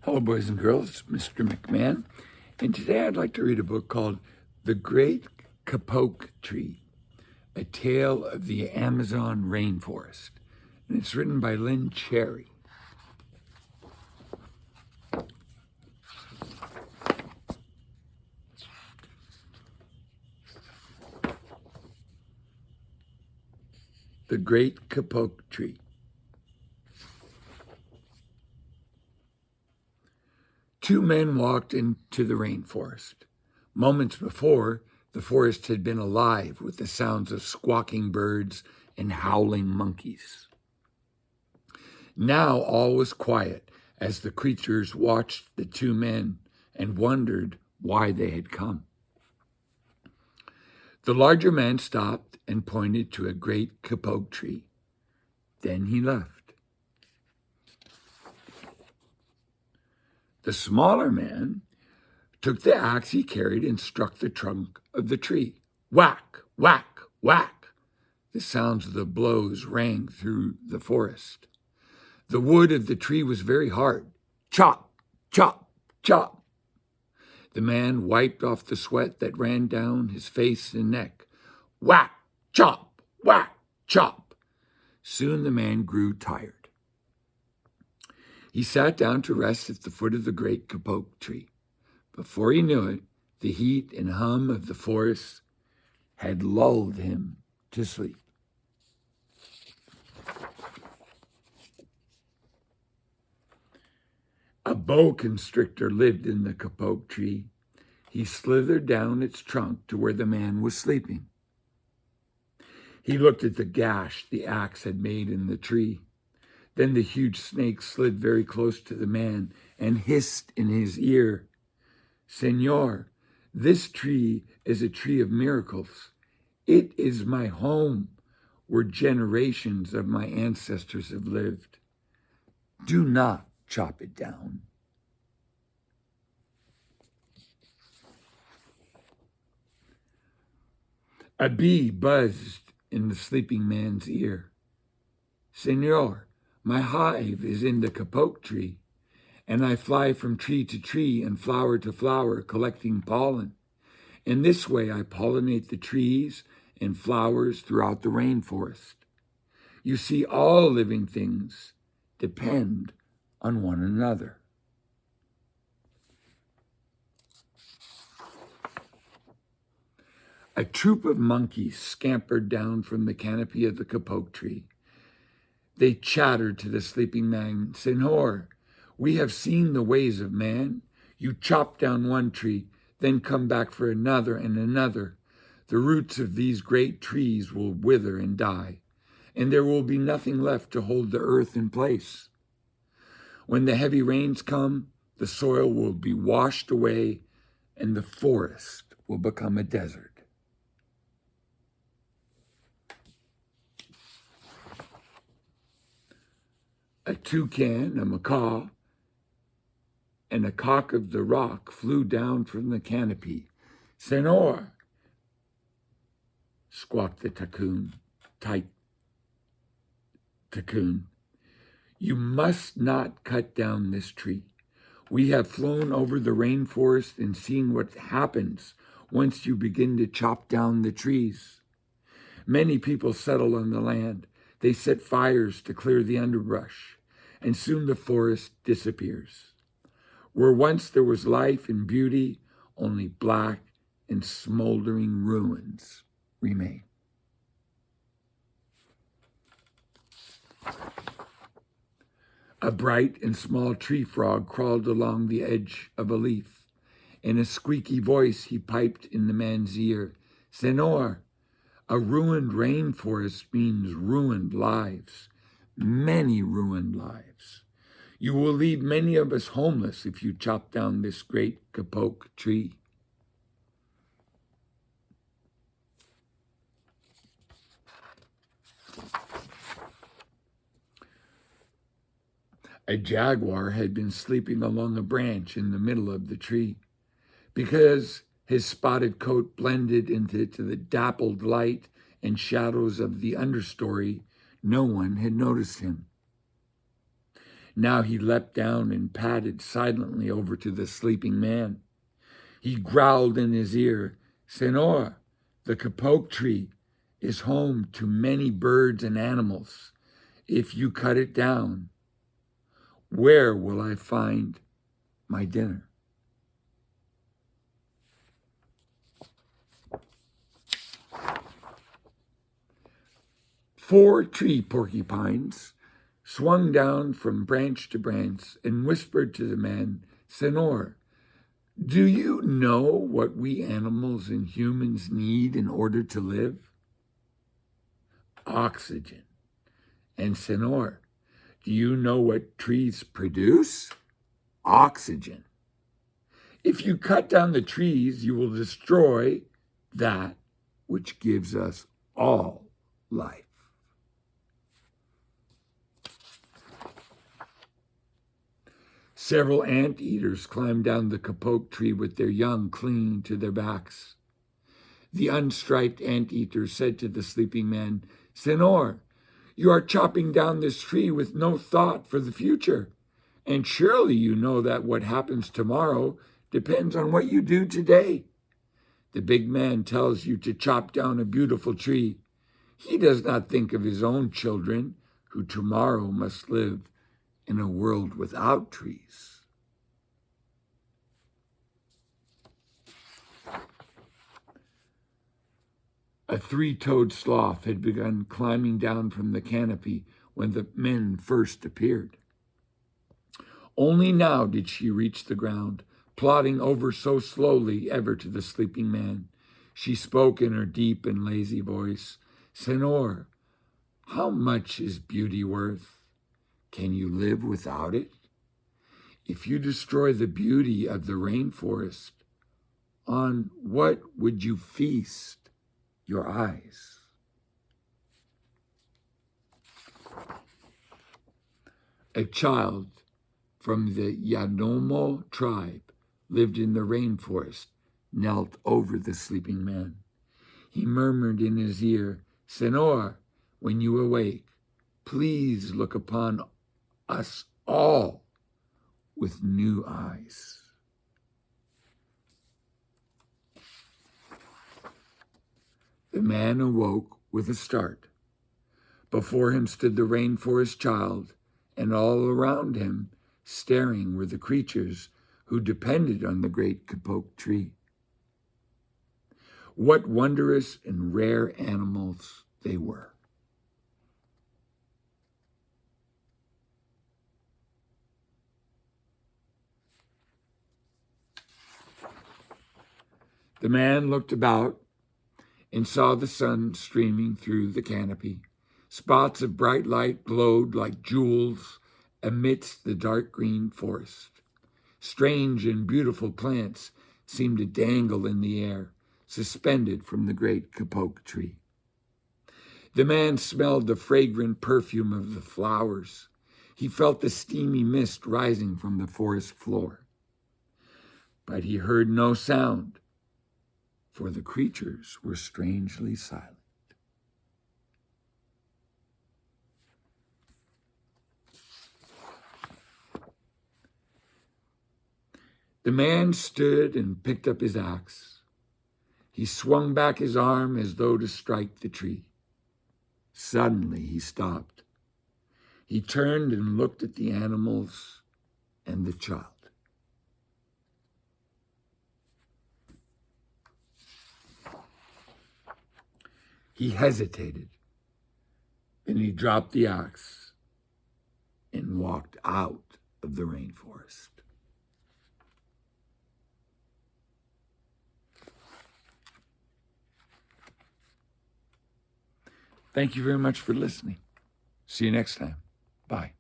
Hello, boys and girls. It's Mr. McMahon. And today I'd like to read a book called The Great Kapok Tree, A Tale of the Amazon Rainforest. And it's written by Lynn Cherry. The Great Kapok Tree. Two men walked into the rainforest. Moments before, the forest had been alive with the sounds of squawking birds and howling monkeys. Now all was quiet as the creatures watched the two men and wondered why they had come. The larger man stopped and pointed to a great kapok tree. Then he left. The smaller man took the axe he carried and struck the trunk of the tree. Whack, whack, whack. The sounds of the blows rang through the forest. The wood of the tree was very hard. Chop, chop, chop. The man wiped off the sweat that ran down his face and neck. Whack, chop, whack, chop. Soon the man grew tired. He sat down to rest at the foot of the great kapok tree. Before he knew it, the heat and hum of the forest had lulled him to sleep. A boa constrictor lived in the kapok tree. He slithered down its trunk to where the man was sleeping. He looked at the gash the axe had made in the tree. Then the huge snake slid very close to the man and hissed in his ear, "Senor, this tree is a tree of miracles. It is my home where generations of my ancestors have lived. Do not chop it down." A bee buzzed in the sleeping man's ear. "Senor, my hive is in the kapok tree, and I fly from tree to tree and flower to flower collecting pollen. In this way, I pollinate the trees and flowers throughout the rainforest. You see, all living things depend on one another." A troop of monkeys scampered down from the canopy of the kapok tree. They chattered to the sleeping man, "Senor, we have seen the ways of man. You chop down one tree, then come back for another and another. The roots of these great trees will wither and die, and there will be nothing left to hold the earth in place. When the heavy rains come, the soil will be washed away, and the forest will become a desert." A toucan, a macaw, and a cock of the rock flew down from the canopy. "Senor," squawked the tacoon, "you must not cut down this tree. We have flown over the rainforest and seen what happens once you begin to chop down the trees. Many people settle on the land. They set fires to clear the underbrush, and soon the forest disappears. Where once there was life and beauty, only black and smoldering ruins remain." A bright and small tree frog crawled along the edge of a leaf. In a squeaky voice, he piped in the man's ear, "Senor, a ruined rainforest means ruined lives, many ruined lives. You will leave many of us homeless if you chop down this great kapok tree." A jaguar had been sleeping along a branch in the middle of the tree. Because his spotted coat blended into the dappled light and shadows of the understory, no one had noticed him. Now he leapt down and padded silently over to the sleeping man. He growled in his ear, "Senor, the kapok tree is home to many birds and animals. If you cut it down, where will I find my dinner?" Four tree porcupines swung down from branch to branch and whispered to the man, "Senor, do you know what we animals and humans need in order to live?" "Oxygen." "And Senor, do you know what trees produce?" "Oxygen." "If you cut down the trees, you will destroy that which gives us all life." Several anteaters climbed down the kapok tree with their young clinging to their backs. The unstriped anteater said to the sleeping man, "Senor, you are chopping down this tree with no thought for the future, and surely you know that what happens tomorrow depends on what you do today. The big man tells you to chop down a beautiful tree. He does not think of his own children, who tomorrow must live in a world without trees." A three-toed sloth had begun climbing down from the canopy when the men first appeared. Only now did she reach the ground, plodding over so slowly ever to the sleeping man. She spoke in her deep and lazy voice, "Senor, how much is beauty worth? Can you live without it? If you destroy the beauty of the rainforest, on what would you feast your eyes?" A child from the Yanomamo tribe lived in the rainforest, knelt over the sleeping man. He murmured in his ear, "Senor, when you awake, please look upon us all with new eyes." The man awoke with a start. Before him stood the rainforest child, and all around him, staring, were the creatures who depended on the great kapok tree. What wondrous and rare animals they were. The man looked about and saw the sun streaming through the canopy. Spots of bright light glowed like jewels amidst the dark green forest. Strange and beautiful plants seemed to dangle in the air, suspended from the great kapok tree. The man smelled the fragrant perfume of the flowers. He felt the steamy mist rising from the forest floor. But he heard no sound, for the creatures were strangely silent. The man stood and picked up his axe. He swung back his arm as though to strike the tree. Suddenly he stopped. He turned and looked at the animals and the child. He hesitated, then he dropped the axe and walked out of the rainforest. Thank you very much for listening. See you next time. Bye.